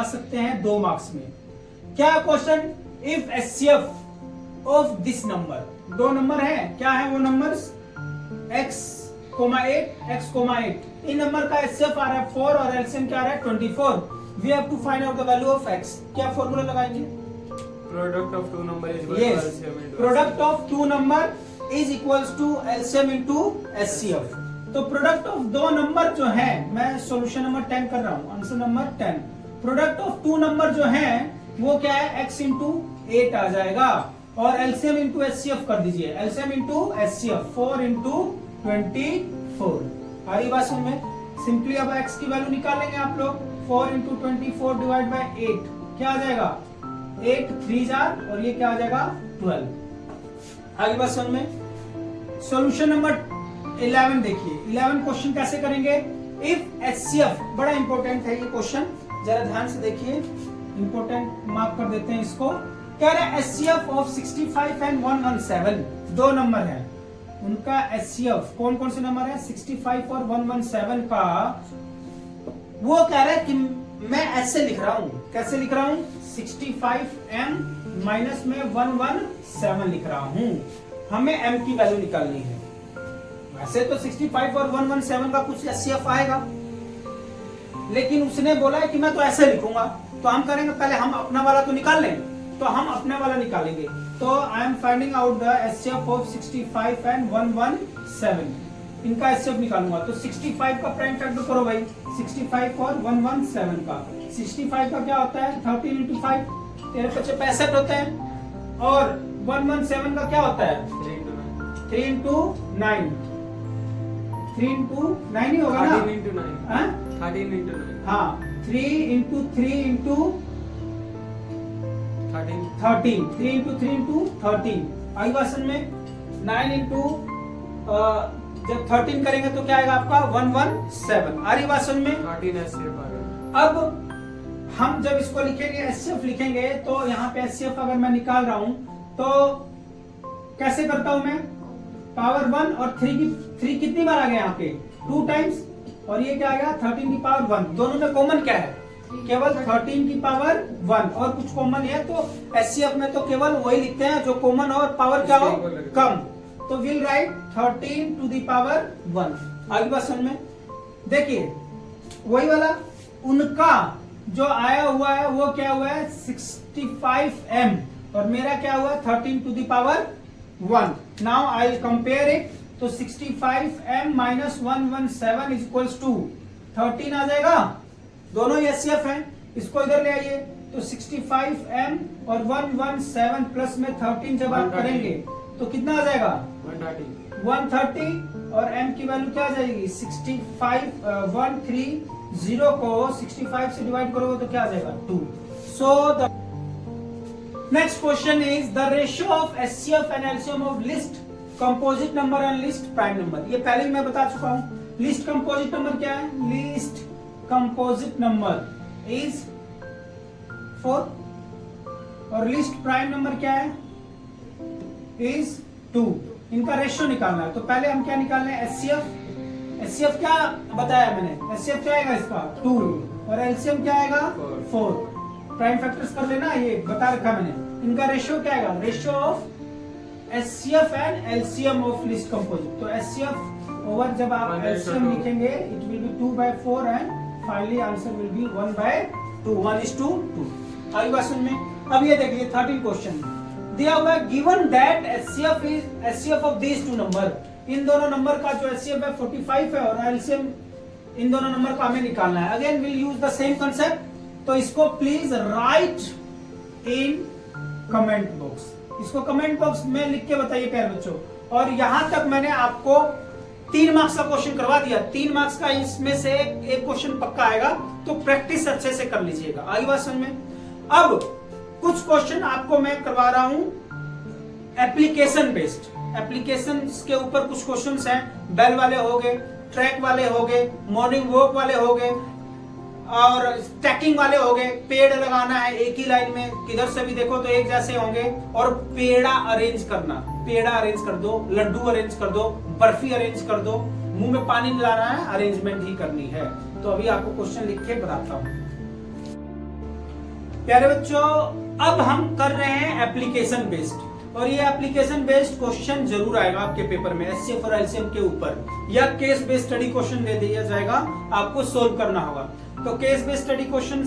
सकते हैं 2 मार्क्स में। क्या question, if HCF of this number, 2 number है, क्या है वो नंबर्स, x, 8, x, 8। इन नंबर का एचसीएफ आ रहा है 4 और एलसीएम क्या आ रहा है 24। We have to find out the value of x। क्या फॉर्मूला लगाएंगे, product of 2 number is equal yes, to LCM into product of 2 number is equals to LCM into HCF. तो प्रोडक्ट ऑफ 2 नंबर जो है, मैं solution number 10 कर रहा हूं, answer number 10। Product of 2 number जो है वो क्या है, x इंटू 8 आ जाएगा और एलसीएम इंटू एचसीएफ कर दीजिए, एलसीएम इंटू एचसीएफ 4 इंटू 24। आ रही बात समझ में। सिंपली अब x की वैल्यू निकालेंगे आप लोग, 4 इंटू 24 डिवाइड बाई 8 क्या आ जाएगा, 8 3 जार और ये क्या आ जाएगा 12। आगे बात समझ में। सॉल्यूशन नंबर 11 देखिए, 11 क्वेश्चन कैसे करेंगे, इफ एचसीएफ, बड़ा इंपॉर्टेंट है ये क्वेश्चन, जरा ध्यान से देखिए, इंपॉर्टेंट मार्क कर देते हैं इसको। कह रहे हैं एचसीएफ ऑफ 65 एंड 117, 2 नंबर है, उनका एचसीएफ कौन कौन से नंबर है, 65 और 117 का, वो कह रहा है कि मैं ऐसे लिख रहा हूं, कैसे लिख रहा हूं, 65m माइनस में 117 लिख रहा हूं, हमें m की वैल्यू निकालनी है। वैसे तो 65 और 117 का कुछ एचसीएफ आएगा, लेकिन उसने बोला है कि मैं तो ऐसे लिखूंगा, तो हम करेंगे पहले हम अपना वाला तो निकाल लें, तो हम अपने वाला निकालेंगे। तो I am finding out the HCF of 65 and 117, इनका एचसीएफ निकालूंगा। तो 65 का प्राइम फैक्टर करो भाई, 65 और 117 का, 65 का क्या होता है 13 इंटू 5, 13×5 होते हैं, और 117 का क्या होता है 3 इंटू 9, 3 इंटू 9 ही होगा ना, 13 इंटू 9, 13 इंटू 9, हाँ 3 इंटू 3 इंटू 13, 3 इंटू 3 इंटू 13। आई क्वेश्चन में 9 इंटू जब 13 करेंगे तो क्या आएगा आपका 117। आ रही बात समझ में। 13 एचसीएफ आ गया। अब हम जब इसको लिखेंगे एचसीएफ लिखेंगे, तो यहाँ पे एचसीएफ अगर मैं निकाल रहा हूं तो कैसे करता हूं मैं, पावर 1 और 3 कितनी बार आ गया यहाँ पे 2 टाइम्स, और ये क्या आ गया 13 की पावर 1। दोनों में कॉमन क्या है, केवल 13 की पावर 1, और कुछ कॉमन है तो एचसीएफ में तो केवल वही लिखते हैं जो कॉमन और पावर क्या हो कम। तो will write 13 to the power 1। आगे बात समझ में। देखिए वही वाला उनका जो आया हुआ है वो क्या हुआ है 65m, और मेरा क्या हुआ 13 to the power 1। Now I will compare it, तो 65m minus 117 is equals to 13 आ जाएगा, दोनों एचसीएफ हैं, इसको इधर ले आइए, तो 65m और 117 प्लस में 13 जब आप करेंगे तो कितना आ जाएगा 130, और m की वैल्यू क्या आ जाएगी 65, 130 को 65 से डिवाइड करोगे तो क्या आ जाएगा 2। So the next question is the ratio of HCF and LCM of list composite number and list prime number. ये पहले ही मैं बता चुका हूं। लिस्ट कंपोजिट नंबर क्या है, लिस्ट कंपोजिट नंबर इज 4, और लिस्ट प्राइम नंबर क्या है इज 2। इनका रेशियो निकालना है, तो पहले हम क्या निकालना है एचसीएफ। एचसीएफ क्या बताया मैंने, एचसीएफ क्या आएगा इसका 2, और एलसीएम क्या आएगा 4। प्राइम फैक्टर्स कर लेना, ये बता रखा मैंने। इनका रेशियो क्या आएगा, ratio of HCF and LCM of list composite. तो एचसीएफ ओवर जब आप एलसीएम लिखेंगे it will be 2/4 and finally answer will be 1/2, 1:2। आई क्वेश्चन में अब ये देखिए 13 क्वेश्चन दिया हुआ है, given that HCF is HCF of these 2 number, इन दोनों नंबर का जो एचसीएफ है 45 है, और एलसीएम इन दोनों नंबर का हमें निकालना है। Again will use the same concept, तो इसको please right in comment box, इसको कमेंट बॉक्स में लिख के बताइए प्यारे बच्चों। और यहां तक मैंने आपको 3 मार्क्स का क्वेश्चन करवा दिया, 3 मार्क्स का इसमें से एक क्वेश्चन पक्का आएगा, तो प्रैक्टिस अच्छे से कर लीजिएगा। आई बात समझ में। अब कुछ क्वेश्चन आपको मैं करवा रहा हूं एप्लीकेशन बेस्ड, एप्लीकेशन के ऊपर कुछ क्वेश्चंस हैं, बेल वाले हो गए, ट्रैक वाले हो गए, मॉर्निंग वॉक वाले हो गए, और स्टैकिंग वाले हो गए। पेड़ लगाना है एक ही लाइन में, किधर से भी देखो तो एक जैसे होंगे, और पेड़ा अरेंज करना, पेड़ा अरेंज कर दो, लड्डू अरेंज कर दो, बर्फी अरेंज कर दो, मुंह में पानी मिलाना है, अरेंजमेंट ही करनी है। तो अभी आपको क्वेश्चन लिख के बताता हूं। प्यारे बच्चों, अब हम कर रहे हैं एप्लीकेशन बेस्ड, और ये एप्लीकेशन बेस्ड क्वेश्चन जरूर आएगा आपके पेपर में एचसीएफ और एलसीएम के ऊपर, या केस बेस्ड स्टडी क्वेश्चन दे दिया जाएगा, आपको सोल्व करना होगा। तो केस बेस्ड स्टडी क्वेश्चन